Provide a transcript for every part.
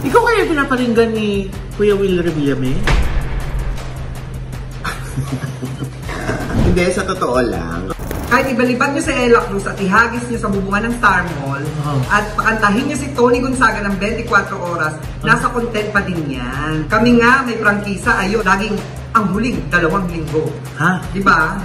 Ikaw kaya pinaparinggan ni Kuya Will Revillame? Hindi, sa totoo lang. Kahit ibalibag niyo si Ella Cruz at ihagis niyo sa bubungan ng Star Mall at pakantahin niyo si Tony Gonzaga ng 24 oras, nasa content pa din yan. Kami nga may prangkisa, ayun, laging ang huling 2 linggo. Ha? Diba?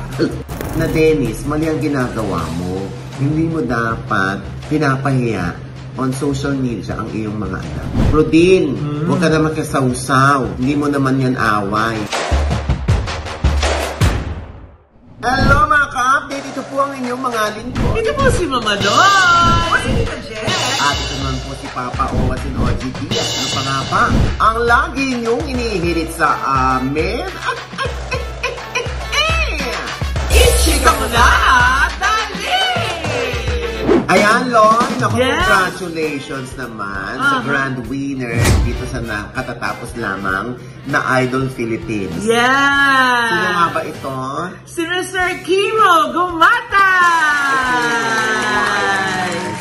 Na Dennis, mali ang ginagawa mo. Hindi mo dapat pinapahiya on social media ang iyong mga anak. Rodin, huwag ka naman kasawsaw. Hindi mo naman yan away. Hello mga ka-update! Ito po ang inyong mga lingkod. Ito po si Mama Doy! O si Tita Jess! At ito naman po si Papa Owas and OGT. At ano pa nga ba? Ang lagi niyong inihirit sa amin. Ichika mo na! Dali! Ayan, Lon! Naku, Yes! congratulations naman sa grand winner dito sa katatapos lamang na Idol Philippines. Yes! Sino nga ba ito? Si Mr. Kimo Gumatay!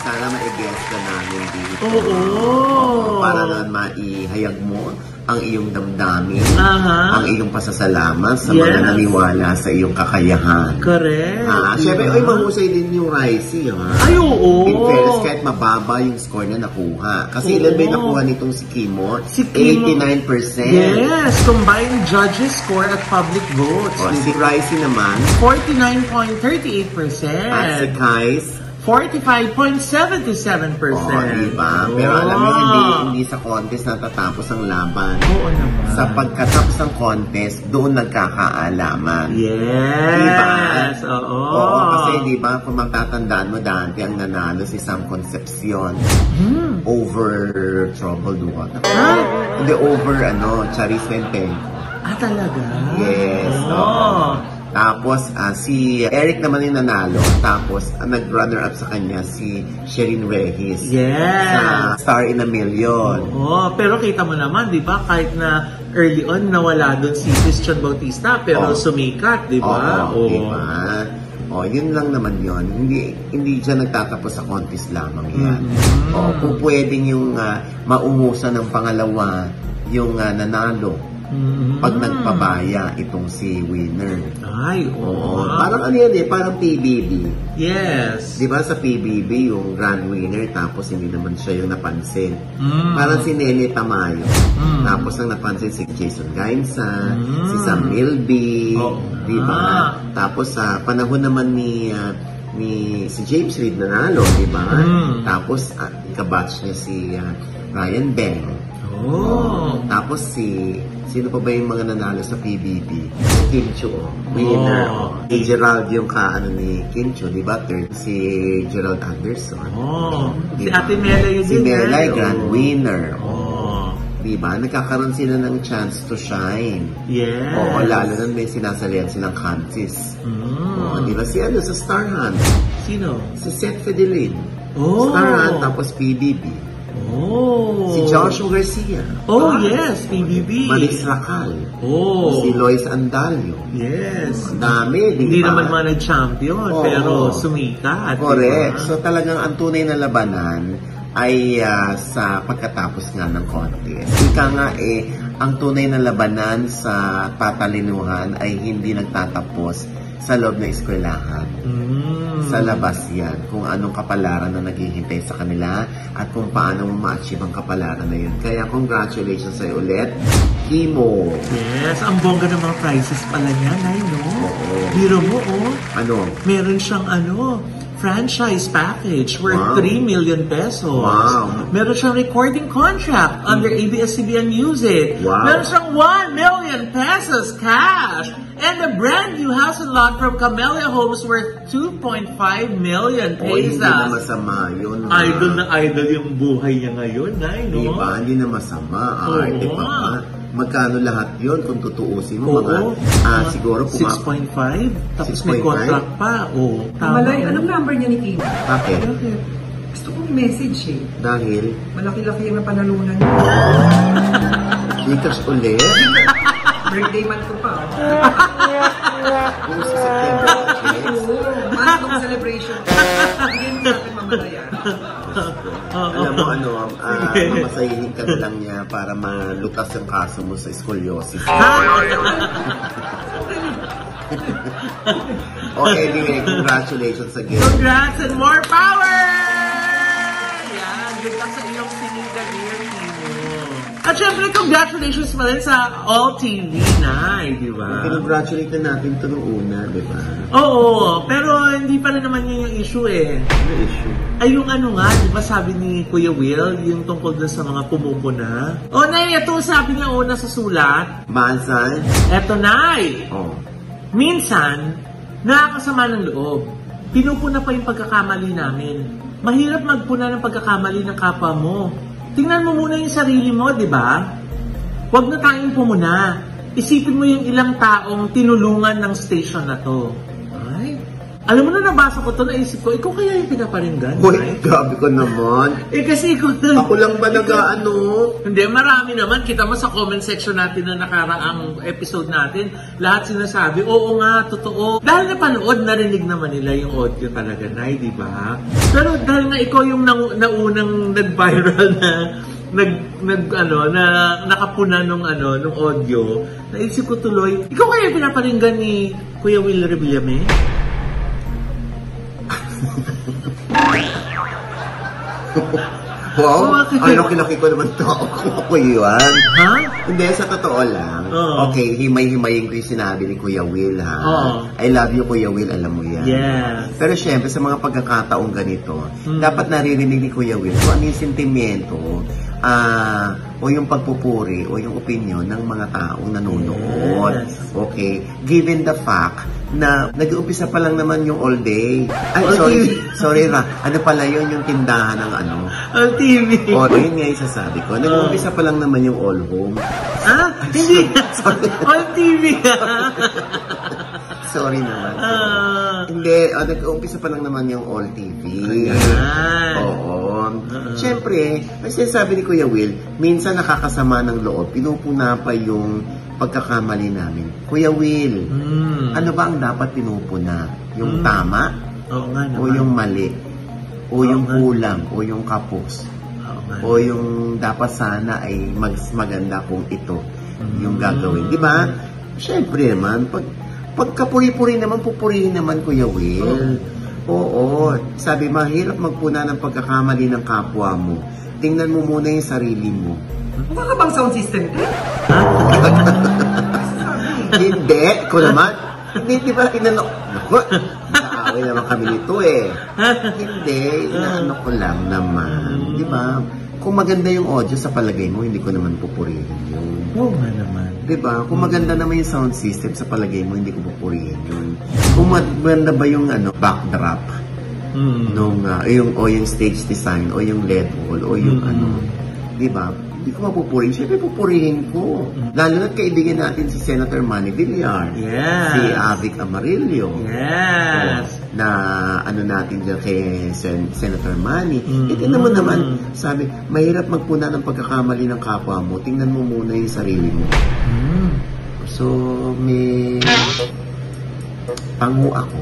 Sana ma-guest ka namin dito. Oo! Para naman maihayag mo ang iyong damdamin, ang iyong pasasalamat sa mga naniwala sa iyong kakayahan. Correct. Siyempre, mahusay din yung Ricey, ha? Ay, oo! In fairness, kahit mababa yung score na nakuha. Kasi ilan ba yung nakuha nitong si Kimo? Si Kimo, 89%. Yes! Combined judges score at public votes. Si Ricey naman, 49.38%. at si Kais, 45.77%. Diba? Pero alam mo, hindi sa contest natatapos ang laban. Oo naman. Sa pagkatapos ng contest, doon nagkakaalaman. Yes! Diba? Oo. Kasi diba, kung matatandaan mo dati, ang nanalo si Sam Concepcion over Troubled Water. Hindi, over Charis Mentenco. Talaga? Yes. Tapos, si Eric naman yung nanalo. Tapos, nag-runner-up sa kanya si Sherin Reyes. Yes! Sa Star in a Million. Oo, pero kita mo naman, di ba? Kahit na early on, nawala doon si Christian Bautista, pero sumikat, di ba? Oo, diba? Yun lang naman yun. Hindi siya nagtatapos sa contest lamang yan. Kung pwedeng yung maungusan ng pangalawa, yung nanalo. Pag nagpabaya itong si winner. Ay, oo. Parang parang PBB. Yes. Di ba sa PBB yung grand winner tapos hindi naman siya yung napansin. Parang si Nene Tamayo. Tapos ang napansin si Jason Gainsa, si Sam Milby, di ba? Tapos sa panahon naman ni si James Reid nanalo, di ba? Tapos kabatch niya si Ryan Beng. Tapos sino pa ba yung mga nanalo sa PBB? Kim Chiu, winner. Si Gerald yung ni Kim Chiu, di ba? Third, si Gerald Anderson. Si Ate Mela yun. Si Mela, grand winner. Di Diba? Nagkakaroon sila ng chance to shine. Yes. Oo, lalo na may sinasalihan silang contest. Diba? Si ano, sa Star Hunt. Sino? Si Seth Fidelin. Oh. Star Hunt, tapos PBB. Oh. Si Joshua Garcia. Oh, yes, PBB. Maris Racal. Oh. Si Lois Andalio. Yes. Ang dami, diba? Hindi naman man nag-champion, pero sumikat. Correct. Diba? So talagang ang tunay na labanan ay sa pagkatapos nga ng contest. Ika nga ang tunay na labanan sa tatalinuhan ay hindi nagtatapos sa loob na eskwelahan. Sa labas yan. Kung anong kapalaran na naghihintay sa kanila at kung paano ma-achieve ang kapalaran na yun. Kaya congratulations sa'yo ulit, Kimo. Yes, ang bongga ng mga prizes pala niya, Nay, no? Oo. Biro mo, Ano? meron siyang franchise package worth 3 million pesos. Wow. Meron siyang recording contract under ABS-CBN Music. Wow. Meron siyang 1 million pesos cash. And a brand new house and lot from Camellia Homes worth 2.5 million pesos. Hindi na masama yun. Idol na idol yung buhay niya ngayon, Nay, no? Diba? Hindi na masama. Arte pa ba? Magkano lahat yun kung tutuusin mo? Siguro 6.5? Tapos may contract pa. Malay, anong number niya ni Kim? Bakit? Gusto kong i-message Dahil? Malaki-laki yung napanalunan niya. Likas ulit? Birthday month ko pa. Kung sa September, Month of celebration. Bigyan mo sa akin mamalaya. Alam mo ano, mamasahihin ka na lang niya para malutas yung kaso mo sa scoliosis. Okay, anyway, congratulations again. Congrats and more power! Yan, good luck sa iyong sinigang here, Timo. At syempre, congratulations pa rin sa All TV na, di ba? Congratulate na natin ito nung una, di ba? Oo, pero hindi pa rin naman yun yung issue eh. Ano issue? Ay, yung ano nga, di ba sabi ni Kuya Will, yung tungkol dun sa mga pumupuna? O, Nay, ito sabi niya una sa sulat. Mansan? Eto, Nay! Oh. Minsan, nakakasama ng loob. Pinupuna pa yung pagkakamali namin. Mahirap magpuna ng pagkakamali ng kapwa mo. Tingnan mo muna yung sarili mo, di ba? Huwag na tayong pumuna. Isipin mo yung ilang taong tinulungan ng station na to. Ay, alam mo na, nabasa ko to, naisip ko, ikaw kaya yung pinaparinggan? Uy, grabe ko naman. Kasi ikaw na... Ako lang ba nag-ano? Hindi, marami naman. Kita mo sa comment section natin na nakaraang episode natin, lahat sinasabi, oo nga, totoo. Dahil napanood, narinig naman nila yung audio talaga, Nay, di ba? Pero dahil nga ikaw yung naunang nag-viral na nakapuna nung audio, naisip ko tuloy, ikaw kaya pinaparinggan ni Kuya Will Revillame? Wow, ay laki-laki ko naman to. Ako yun. Ha? Hindi, sa totoo lang. Okay, himay-himayin ko yung sinabi ni Kuya Will, ha? I love you, Kuya Will, alam mo yan. Yes. Pero syempre, sa mga pagkakataong ganito, dapat naririnig ni Kuya Will kung ano yung sentimiento, o yung pagpupuri, o yung opinion ng mga taong nanonood. Yes. Okay? Given the fact na nag-uumpisa pa lang naman yung all day. Ay, sorry Ra. Ano pala yun, yung tindahan ng ano? All TV. O, yun nga yung sasabi ko. Nag-uumpisa pa lang naman yung all home. Ah? Hindi. All TV. Sorry naman. Hindi, nag-uumpisa pa lang naman yung all TV. Ayan. Oo. Siyempre, ang sinasabi ni Kuya Will, minsan nakakasama ng loob, pinupuna pa yung pagkakamali namin. Kuya Will, ano ba ang dapat pinupuna? Yung tama? Oo nga naman. O yung mali? O yung kulang? O yung kapos? O yung dapat sana ay maganda kung ito yung gagawin. Di ba? Siyempre naman, pagkapuri-puri naman, pupurihin naman, Kuya Will. Oo. Sabi, mahirap magpuna ng pagkakamali ng kapwa mo. Tingnan mo muna yung sarili mo. Mukha ka bang sound system? Hindi. Ko naman. Hindi ba inanok? Naku, naaway naman kami nito eh. Hindi. Inaano ko lang naman. Di ba? Kung maganda yung audio sa palagay mo, hindi ko naman pupurihin yun. Oo nga naman. Diba? Kung maganda naman yung sound system sa palagay mo, hindi ko pupurihin yun. Kung maganda ba yung backdrop, yung stage design, o yung LED wall, o yung diba? Hindi ko mapupurihin. Siyempre, pupurihin ko. Lalo na't kaibigan natin si Senator Manny Villar. Yes. Si Avic Amarillo. Yes. Na natin dyan kay Senator Manny. Tingnan mo naman, sabi, mahirap magpuna ng pagkakamali ng kapwa mo. Tingnan mo muna yung sarili mo. So, may pangu ako.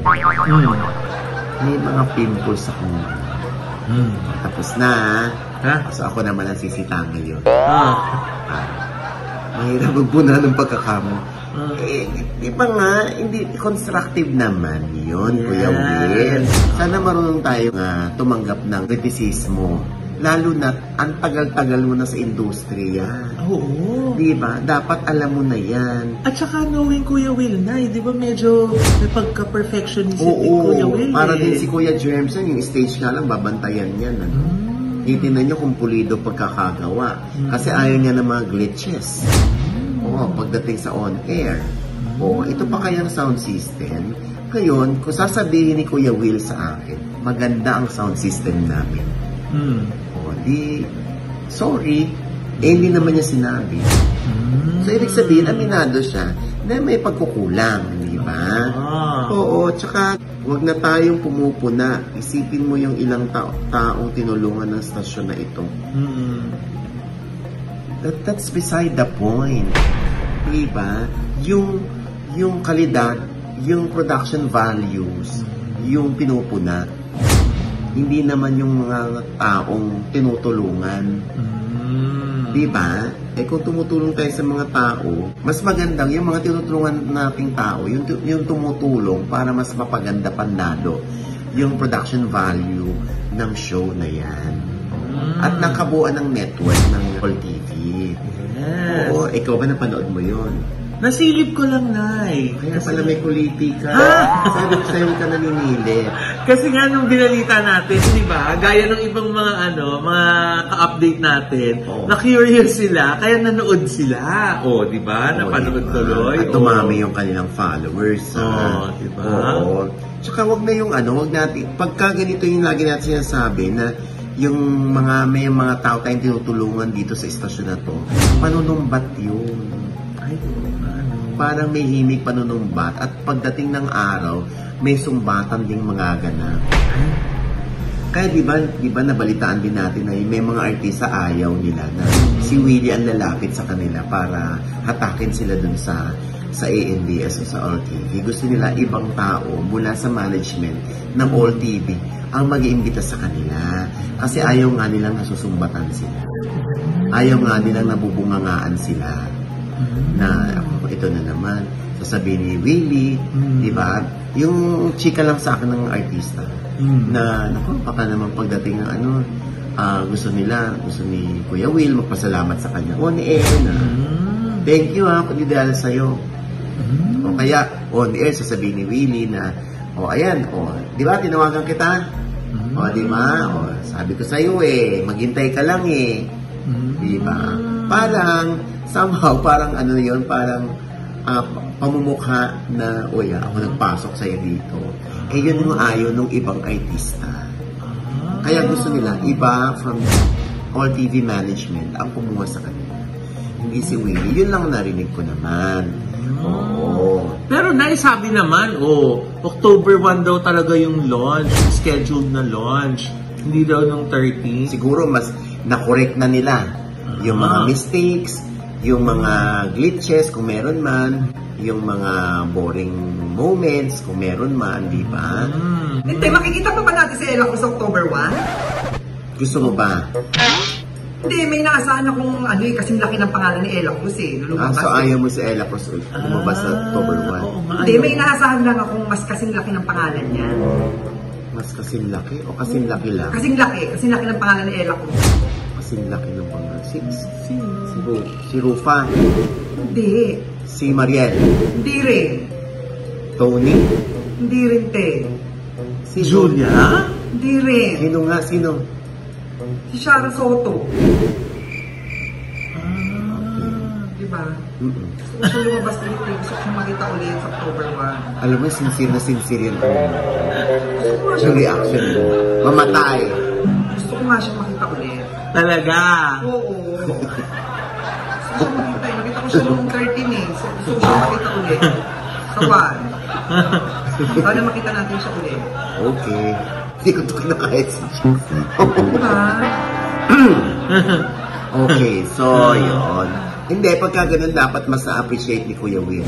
May mga pimples ako. Tapos na, so ako naman ang sisita ngayon. Mahirap magpuna ng pagkakamali. Di ba nga, hindi constructive naman yun, Kuya Will. Sana marunong tayo tumanggap ng kritisismo. Lalo na, ang tagal-tagal mo na sa industriya. Oo. Di ba? Dapat alam mo na yan. At saka knowing Kuya Will na, di ba medyo may pagka-perfectionist si Kuya Will. Para din si Kuya Jermson, yung stage nga lang, babantayan yan. Titignan nyo kung pulido pagkakagawa. Kasi ayaw niya ng mga glitches. Pagdating sa on-air. Ito pa kayang sound system. Ngayon, kung sasabihin ni Kuya Will sa akin, maganda ang sound system namin. Sorry, hindi naman niya sinabi. So, ibig sabihin, aminado siya na may pagkukulang, di ba? Oo, tsaka, huwag na tayong pumupuna. Isipin mo yung ilang taong tinulungan ng stasyon na ito. That's beside the point. Diba? Yung kalidad, yung production values, yung pinupuna. hindi naman yung mga taong tinutulungan. Diba? Eh kung tumutulong tayo sa mga tao, mas magandang yung mga tinutulungan nating tao, yung tumutulong para mas mapaganda panlalo yung production value ng show na yan. At ng kabuuan ng network ng All TV. Yes. Oo, ikaw ba napanood mo yun? Nasilip ko lang, Nay. Kaya pala may kuliti ka. Sabi ko sa'yo ka naninilip. Kasi nga nung binalita natin, di ba, gaya ng ibang mga mga ka-update natin, na-curious sila, kaya nanood sila. Di ba? Napanood tuloy. At tumami yung kanilang followers. Di ba? Oo. Tsaka wag na yung wag natin, pagka ganito yung lagi natin sinasabi na yung may mga tao tayong tinutulungan dito sa istasyon na to, panunumbat yun. Parang may himig panunumbat at pagdating ng araw, may sumbatan ding mga ganap. Kaya di ba nabalitaan din natin na may mga artista ayaw nila na si Willie ang lalapit sa kanila para hatakin sila dun sa ANBS o sa All TV. Gusto nila ibang tao mula sa management ng All TV ang mag-iimbita sa kanila. Kasi ayaw nga nilang nasusumbatan sila. Ayaw nga nilang nabubungangaan sila. Na ito na naman, sasabihin ni Willie, di ba? Yung chika lang sa akin ng artista na, baka naman pagdating ng gusto ni Kuya Will magpasalamat sa kanya. On air na. Thank you kundi dahil sa'yo. O kaya, on air, sasabihin ni Willie na, ayan, di ba, tinawagan kita? Di ba? Sabi ko sa'yo maghintay ka lang di ba? Somehow, parang parang pamumukha na, ako nagpasok sa'yo dito. Yun yung ayaw ng ibang artista. Kaya gusto nila, iba from All TV management ang kumuha sa kanila. Hindi si Willie. Yun lang narinig ko naman. Oo. Pero naisabi naman, October 1 daw talaga yung launch, scheduled na launch. Hindi daw nung 13. Siguro mas na-correct na nila yung mga mistakes, yung mga glitches kung meron man, yung mga boring moments kung meron man, di ba? Hindi, makikita pa ba natin si Ella Cruz October 1? Gusto mo ba? Hindi, may naasahan akong kasing laki ng pangalan ni Ella Cruz So ayaw mo si Ella Cruz lumabas sa October 1? Hindi, may naasahan lang akong mas kasing laki ng pangalan niya. Mas kasing laki o kasing laki lang? Kasing laki ng pangalan ni Ella Cruz. Kasing laki ng pangalan? Si Rufa? Hindi. Si Mariel? Hindi rin. Tony? Hindi rin, te. Si Julia? Hindi rin. Sino nga? Sino? Si Shara Soto. Diba? Gusto ko lumabas dito. Gusto ko makita ulit sa October 1. Alam mo, sincere na sincere yan. Yung reaction mo. Mamatay. Gusto ko nga siya makita ulit. Talaga? Oo. Gusto ko makita. Nakita ko siya noong 13 So gusto ko siya makita ulit. Sa 1. Sana makita natin siya ulit. Okay. Hindi ko ito kinakahit si Diba? Okay, so yun. Hindi, pagka ganun dapat mas na-appreciate ni Kuya Will.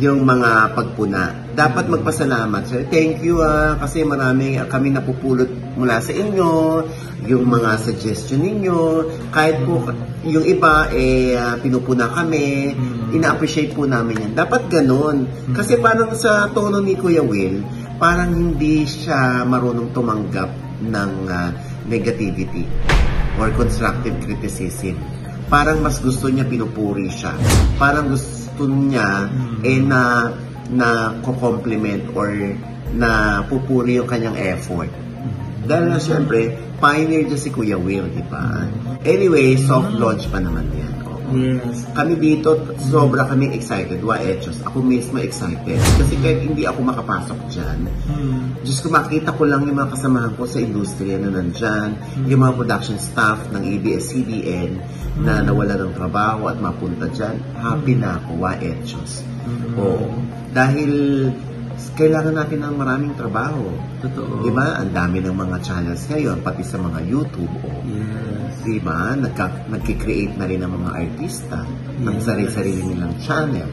Yung mga pagpuna. Dapat magpasalamat. Sir, thank you kasi marami kami napupulot mula sa inyo, yung mga suggestion ninyo. Kahit po yung iba pinupuna kami, ina-appreciate po namin yan. Dapat ganun. Kasi parang sa tono ni Kuya Will, parang hindi siya marunong tumanggap ng negativity or constructive criticism. Parang mas gusto niya pinupuri siya. Parang gusto niya na ko-compliment or na pupuri yung kanyang effort. Dahil na siyempre, pioneer dyan si Kuya Will, di ba? Anyway, soft launch pa naman yan. Yes. Kami dito, sobra kaming excited. Echos. Ako mismo excited. Kasi kahit hindi ako makapasok dyan, Diyos ko, makita ko lang yung mga kasamahan ko sa industriya na nandyan, yung mga production staff ng ABS-CBN na nawala ng trabaho at mapunta dyan. Happy na ako. Echos. Oo. Dahil kailangan natin ng maraming trabaho. Totoo. Diba? Ang dami ng mga channels ngayon, pati sa mga YouTube. Yes. Diba? Nagki-create na rin ng mga artista ng sarili-sarili nilang channel.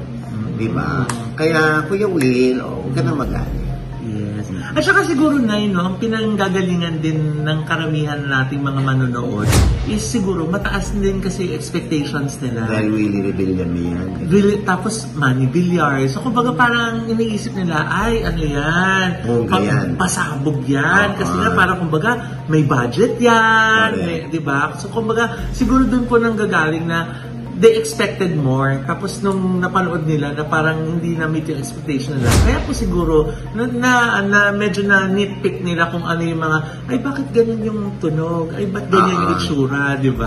Diba? Kaya, Kuya Will, huwag ka na magalit. Yes. At saka siguro na ang pinanggagalingan din ng karamihan nating mga manonood is siguro mataas din kasi expectations nila. Dahil Willie Rebillame yan. Really, tapos Manny Villar. So kumbaga parang iniisip nila, ay ano yan? Yan. Pasabog yan. Kasi nga parang kumbaga may budget yan. Di ba? So kumbaga siguro dun po nang gagaling na they expected more. Tapos nung napanood nila na parang hindi na-meet yung expectation nila. Kaya po siguro na medyo na nitpick nila kung ano yung mga, ay bakit ganyan yung tunog? Ay ba't ganyan yung itsura? Di ba?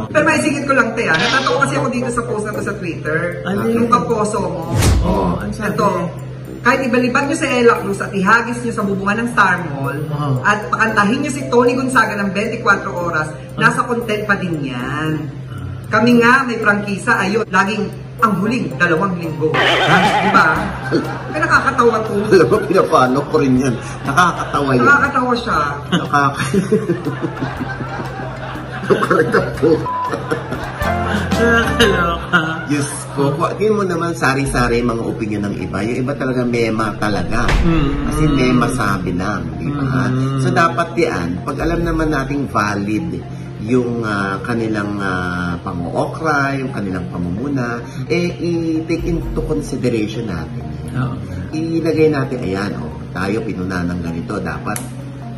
Pero maisingit ko lang, Tea. Natatawa kasi ako dito sa post na to sa Twitter. Yung kaposo mo. Ang sabi. Ito, kahit ibalibag nyo sa Ella Cruz at ihagis nyo sa bubungan ng Star Mall at pakantahin nyo si Tony Gonzaga ng 24 oras, nasa content pa din yan. Kami nga may prangkisa, ayun, laging ang huling 2 linggo. Di ba? Kaya nakakatawa to. Alam mo, pinapano ko rin yan. Nakakatawa yan. Nakakatawa siya. Nakakatawa. Nakakaloka. Diyos ko, kuwakin mo naman sari-sari mga opinion ng iba. Yung iba talaga mema talaga. Kasi mema sabi lang, di ba? So dapat yan, pag alam naman nating valid yung kanilang pang-ookra, yung kanilang pamumuna, i-take into consideration natin. Ilagay natin, ayan, tayo pinuna ng ganito, dapat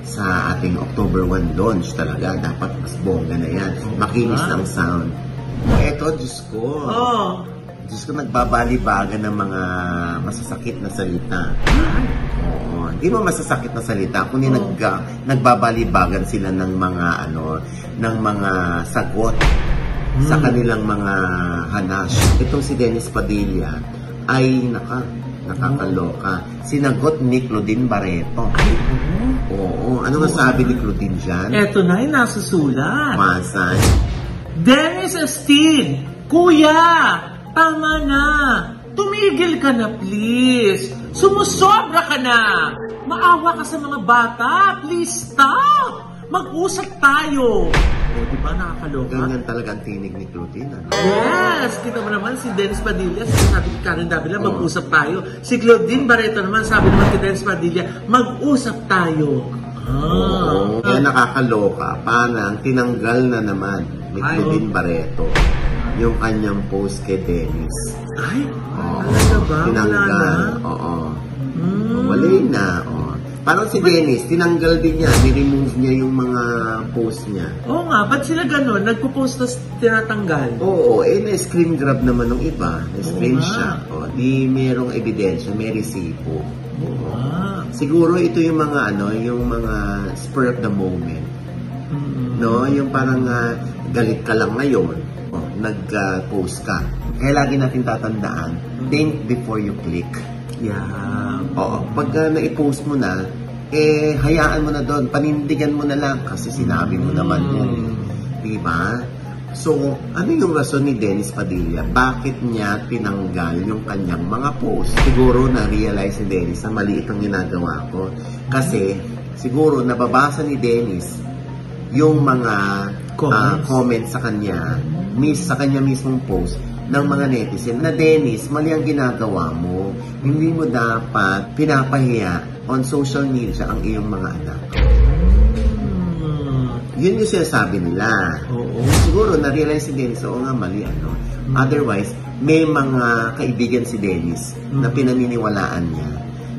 sa ating October 1 launch talaga, dapat mas bongga na yan. Makinis ng sound. Eto, Diyos ko. Diyos ko, nagbabalibagan ng mga masasakit na salita. Hindi mo masasakit na salita, kundi nagbabalibagan sila ng mga ng mga sagot sa kanilang mga hanas. Itong si Dennis Padilla ay nakakaloka. Sinagot ni Claudine Barreto. Oo. Ano masabi ni Claudine dyan? Eto na yung nasusulat. Masan? Dennis Estin, Kuya, tama na. Tumigil ka na, please. Sumusobra ka na. Maawa ka sa mga bata. Please stop. Mag-usap tayo. Diba nakakaloka? Ganyan talaga ang tinig ni Claudine. Yes! Kita mo naman si Dennis Padilla, sabi ni Karen Davila, mag-usap tayo. Si Claudine Barreto naman, sabi naman si Dennis Padilla, mag-usap tayo. Kaya nakakaloka. Parang tinanggal na naman ni Claudine Barreto yung kanyang post kay Dennis. Ay? Talaga ba? Tinanggal. Wala na. Parang si Dennis, tinanggal din niya, ni-remove niya yung mga post niya. Oo nga, ba't sila ganun? Nagpo-post tapos tinatanggal? Oo, na-screen grab naman ng iba, na-screenshot. Di merong ebidensya, may resipo. Siguro ito yung mga yung mga spur of the moment. No, yung parang galit ka lang ngayon, nag-post ka. Kaya lagi natin tatandaan, think before you click. Yeah. Oo. Pag na-i-post mo na, hayaan mo na doon. Panindigan mo na lang kasi sinabi mo naman yan. Diba? So, ano yung rason ni Dennis Padilla? Bakit niya tinanggal yung kanyang mga post? Siguro na-realize ni Dennis na mali itong ginagawa ko. Kasi, siguro nababasa ni Dennis yung mga comments sa kanya, sa kanya mismong post, ng mga netizen na Dennis, mali ang ginagawa mo. Hindi mo dapat pinapahiya on social media ang iyong mga anak. Yun yung sinasabi nila. Siguro na-realize si Dennis, oo nga, mali Otherwise, may mga kaibigan si Dennis na pinaniniwalaan niya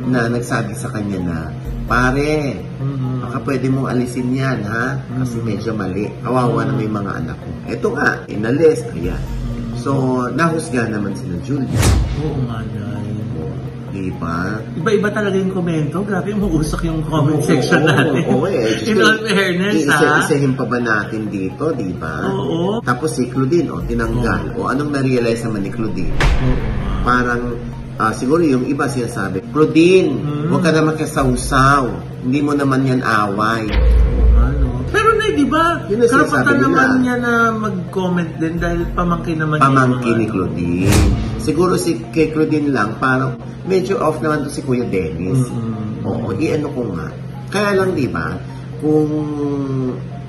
na nagsabi sa kanya na, pare, baka pwede mong alisin yan, ha? Kasi medyo mali. Kawawa na may mga anak mo. Ito nga, inalis, ayan. So, nahusga naman sila Julia. Oo nga, Nay. Diba? Iba-iba talaga yung komento. Grabe, umuusok yung comment section natin. In all fairness, Isa-isahin pa ba natin dito, diba? Oo. Tapos si Claudine, tinanggal. O anong na-realize naman ni Claudine? Parang, siguro yung iba sinasabi, Claudine, huwag ka naman kasawsaw. Hindi mo naman yan away. Pero di ba, karapatan naman niya na mag-comment din dahil pamangkin naman niya. Pamangkin ni Claudine. Siguro kay Claudine lang, parang medyo off naman to si Kuya Dennis. Oo, i-ano ko nga. Kaya lang, di ba, kung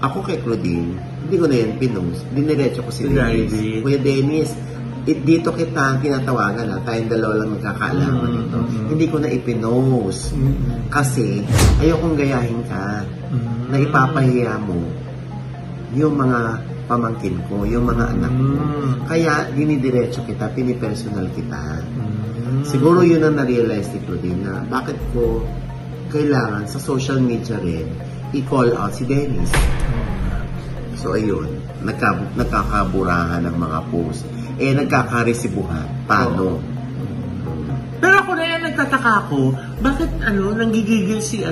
ako kay Claudine, hindi ko na yan pinost. Diniretso ko si Dennis. Kuya Dennis, dito kita tinatawagan na tayong dalawa lang magkakaalaman ito. Hindi ko na ipinost. Kasi ayokong gayahin ka na ipapahiya mo yung mga pamangkin ko, yung mga anak ko. Kaya dinidiretso kita, pinipersonal kita. Siguro yun ang na-realize ni Claudine na bakit ko kailangan sa social media rin i-call out si Dennis. So ayun, nagkakaburahan ng mga post. Nagkakaresibuhan. Paano? Pero ako na yan, nagtataka ako, bakit nanggigigil si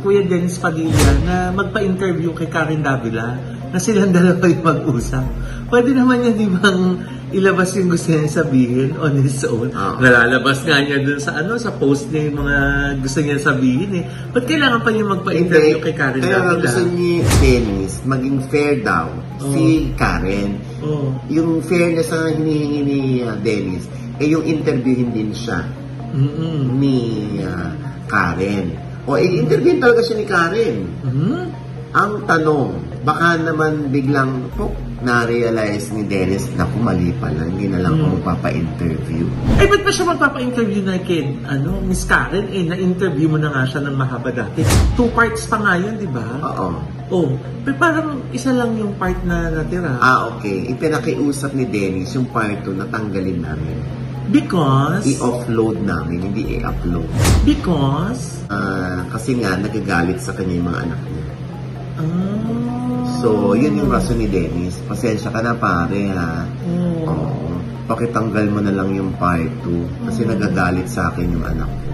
Kuya Dennis Padilla na magpa-interview kay Karen Davila na silang dalawa yung mag-usap. Pwede naman niya, di bang ilabas yung gusto niya sabihin on his own. Nalalabas nga niya dun sa sa post niya yung mga gusto niya sabihin eh. Ba't kailangan pa niya magpa-interview kay Karen Davila? Kaya gusto ni Dennis maging fair daw si Karen. Yung fairness na hinihingi ni Dennis, yung interviewin din siya ni Karen. Interviewin talaga siya ni Karen. Ang tanong, baka naman biglang na-realize ni Dennis na mali pala, hindi na lang ako magpapa-interview. Ba't pa siya magpapa-interview na kay Miss Karen? Na-interview mo na nga siya ng mahaba dati. 2 parts pa nga yun, di ba? Oo. Pero parang isa lang yung part na natira. Okay. Ipinakiusap ni Dennis yung part 2 na tanggalin namin. Because? I-offload namin, hindi i-upload. Because? Kasi nga, nagagalit sa kanya yung mga anak niya. So, yun yung rason ni Dennis. Pasensya ka na pare ha. Oo. Pakitanggal mo na lang yung part 2 kasi nagagalit sa akin yung anak ko.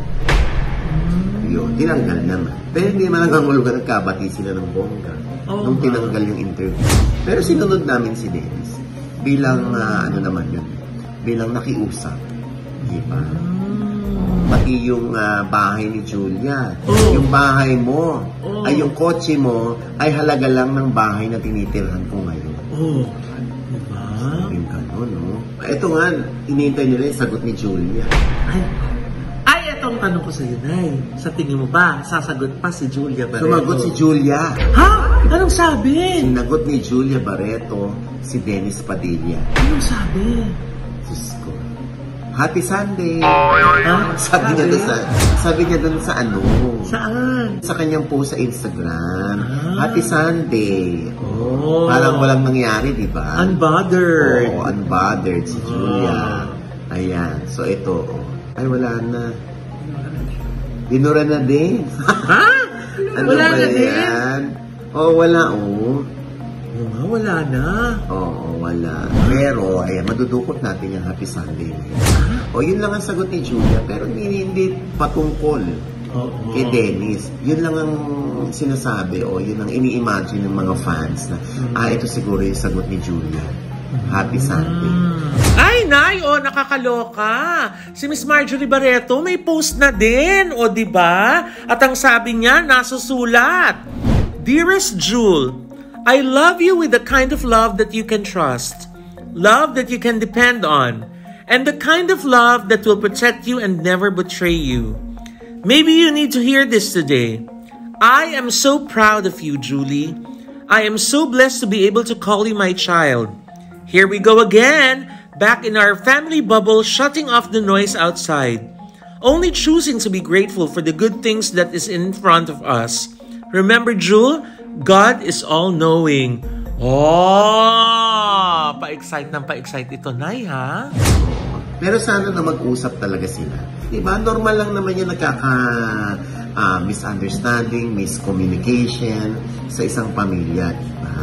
Yun, tinanggal naman. Pero hindi man nagangulugan, nagkabati sila ng bongga nung tinanggal yung interview. Pero sinunod namin si Dennis bilang, naman yun, bilang nakiusap. Diba? Pati yung bahay ni Julia. Yung bahay mo, ay yung kotse mo, ay halaga lang ng bahay na tinitirhan ko ngayon. Diba? Sabing gano'n, no? Ito nga, inintay nila yung sagot ni Julia. Itong tanong ko sa'yo, Nay. Sa tingin mo ba, sasagot pa si Julia Barreto? Sumagot si Julia. Ha? Anong sabi? Sinagot ni Julia Barreto si Dennis Padilla. Anong sabi? Diyos ko. Happy Sunday! Sabi niya dun sa Saan? Sa kanyang post sa Instagram. Happy Sunday! Parang walang nangyari, di ba? Unbothered. Unbothered si Julia. Ayan. So ito, ay wala na. Binura na din. Ha? Wala na din? Wala, wala na. Wala. Pero, madudukot natin yung Happy Sunday. Yun lang ang sagot ni Julia. Pero hindi patungkol kay Dennis. Yun lang ang sinasabi yun ang ini-imagine ng mga fans na, ito siguro yung sagot ni Julia. Happy Sunday. Ay, Nay, nakakaloka. Si Miss Marjorie Barreto may post na din, diba? At ang sabi niya, nasusulat. Dearest Jewel, I love you with the kind of love that you can trust. Love that you can depend on. And the kind of love that will protect you and never betray you. Maybe you need to hear this today. I am so proud of you, Julie. I am so blessed to be able to call you my child. Here we go again, back in our family bubble, shutting off the noise outside. Only choosing to be grateful for the good things that is in front of us. Remember, Jewel, God is all-knowing. Pa-excite ito, Nay, ha? Pero sana na mag-usap talaga sila. Diba? Normal lang naman yung misunderstanding, miscommunication sa isang pamilya, diba?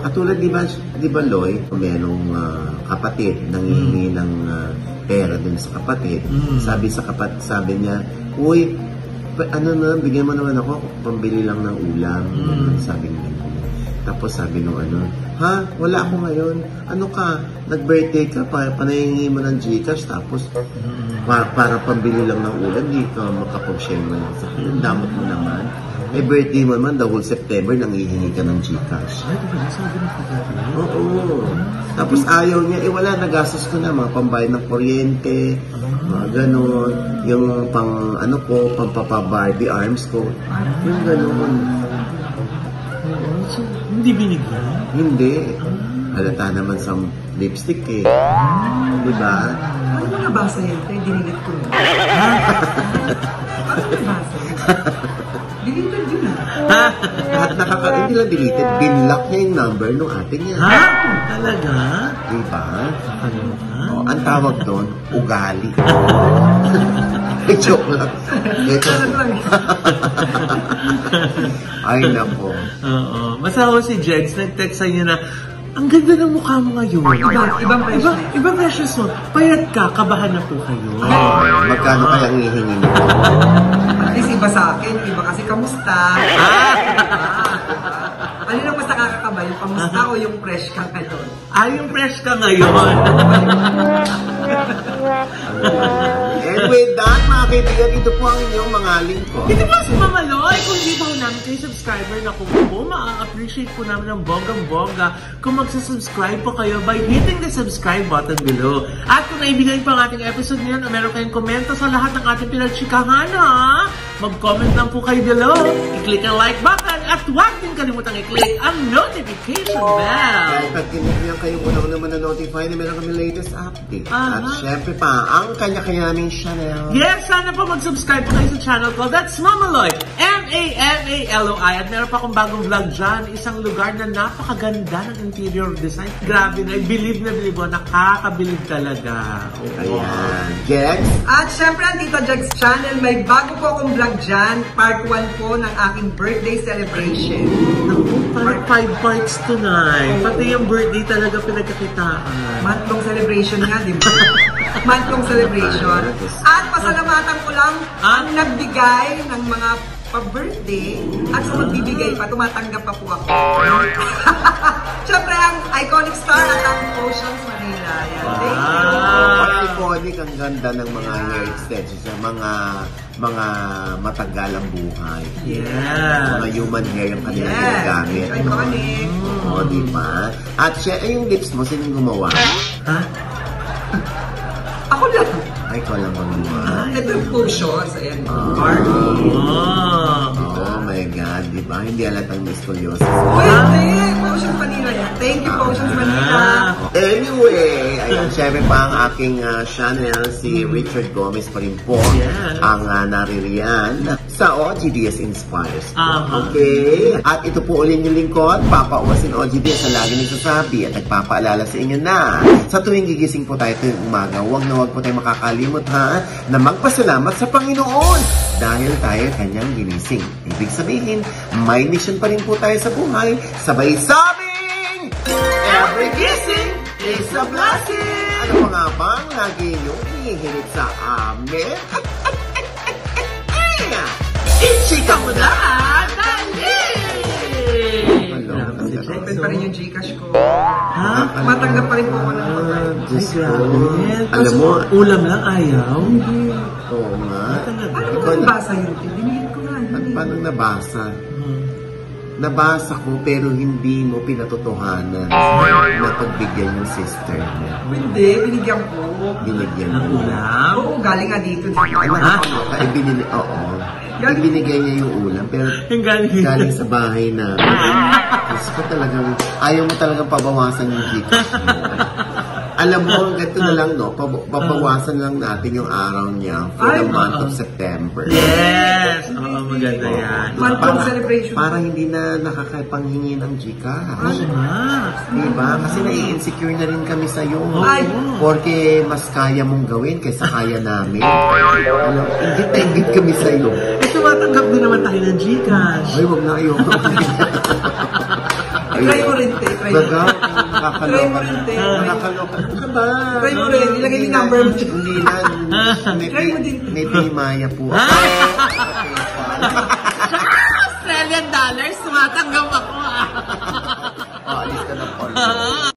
Katulad di ba Loy, merong kapatid nangihingi ng pera dun sa kapatid. Sabi niya, uy, bigyan mo naman ako, pambili lang ng ulam. Sabi niya. Tapos sabi nung wala ako ngayon. Nag-birthday ka, panahingi mo ng Gcash, tapos para pambili lang ng ulam, di ka makapag-share mo lang sa akin. Damot mo naman. Birthday mo naman, the whole September, nangihingi ka ng Gcash. Tapos ayaw niya, wala, nagastos ko na, mga pambayad ng kuryente, mga ganon, yung pang, pampapa-Barbie arms ko, yung ganon. Hindi binigyan? Hindi. Halata naman sa lipstick eh. Di ba? Ano mo nabasa yan? Kaya dinilit ko na. Ano nabasa? Deleted yun ah. At hindi lang deleted, binlock niya yung number nung ate niya. Ha? Talaga? Diba? Ano ha? Oh, ang tawag doon, ugali. Joke lang. Ay, nako. Oo. Masawa si Jegs, nag-text sa inyo na, ang ganda ng mukha mo ngayon. Ibang presyo. Ibang precious mo. Payat ka, kabahan na po kayo. Magkano kayang hihingi mo? At least iba sa akin, iba kasi kamusta. Ano lang mas nakakakaba, yung kamusta o yung fresh ka ngayon? Yung fresh ka ngayon. And with that, mga kaibigan, ito po ang inyong mga lingkod. Ito po si Mama Loy. Kung hindi pa ho namin kayo subscriber na kung po, ma-appreciate po namin ng bonggang-bongga kung magsasubscribe po kayo by hitting the subscribe button below. At kung naibigay po ang ating episode ngayon o meron kayong komento sa lahat ng ating pinagchikahan, ha? Mag-comment lang po kayo below. I-click ang like button at huwag din kalimutang i-click ang notification bell. Dahil pag kinigyan kayo muna naman na-notify na meron kami latest update. At syempre pa, ang kanya-kanya naming channel. Yes, sana po mag-subscribe po kayo sa channel ko. That's Mama Loy. M-A-M-A-L-O-I. At meron pa akong bagong vlog dyan. Isang lugar na napakaganda ng interior design. Grabe na. Believe na believe mo. Nakakabilib talaga. Ayan. Jex? At syempre, ang Tito Jegs channel, may bago po akong vlog dyan. Part 1 po ng aking birthday celebration. Parang 5 parts tonight. Pati yung birthday talaga pinagkakitaan. Month-long celebration nga, di ba? Month-long celebration. At pasalamatan ko lang ang nagbigay ng mga pa-birthday at sa magbibigay pa, tumatanggap pa po ako. Siyempre, ang iconic star at ang Potions Manila. Yan. Thank you. Iconic, ang ganda ng mga hair extensions, mga matagalang buhay. Yeah. Mga human hair yung kanilang ginagamit. Iconic. Oo, diba? At siya, yung lips mo, sinong gumawa? Ha? Ako lang. Ay, ikaw lang gumawa. Ito yung Potions. Ayan. Oh my God, diba? Hindi alatang miscoliosis. Uy, hindi. Potions Manila yan. Thank you, Potions Manila. Anyway, ayun, syempre pa ang aking channel, si Richard Gomez pa rin po, ang naririyan sa OGDS Inspires. Okay? At ito po ulit yung lingkod, Papa Owasin OGDS na lagi nagsasabi at nagpapaalala sa inyo na sa tuwing gigising po tayo tuwing umaga, huwag na huwag po tayo makakalimot ha, na magpasalamat sa Panginoon dahil tayo kanyang ginising. Ibig sabihin, may mission pa rin po tayo sa buhay, sabay sabing, every gising is a blessing! Ano pa nga bang lagi niyong hinihirit sa amin? Ichika mo na! Dali! Open pa rin yung Gcash ko. Matanggap pa rin po ako ng Diyos ko. Alam mo, ulam lang ayaw? oo nga. Paano mo nabasa yun? Dinilit ko nga. At paano nabasa? Nabasa ko pero hindi mo pinatotohanan na pagbigyan yung sister mo. Hindi, binigyan ko. Binigyan Ang mo. ulam? Oo, galing nga dito. Oo. Ibinigay niya yung ulam pero Yung galing sa bahay na Diyos ko talagang ayaw mo talagang pabawasan yung Gcash mo. Alam mo, ganito na lang, no? Pabawasan lang natin yung araw niya for the month of September. Yes! Oo, maganda yan. Month-long celebration. Para hindi na nakakapanghingi ng Gcash. Ah, Diba? Kasi nai-insecure na rin kami sa'yo. Ay! Porque mas kaya mong gawin kaysa kaya namin. Alam, ingit na ingit kami sa'yo. tumatanggap din naman tayo ng Gcash. Ay, wag na ayoko. Try mo rin, te. Try mo. Baga, Try mo rin, te. nakakaloka. Ano ba? Try mo rin. Ilagay yung number mo. Hindi na. Try mo din. May Maya po. Australian dollars, tumatanggap ako. Alis ka na po.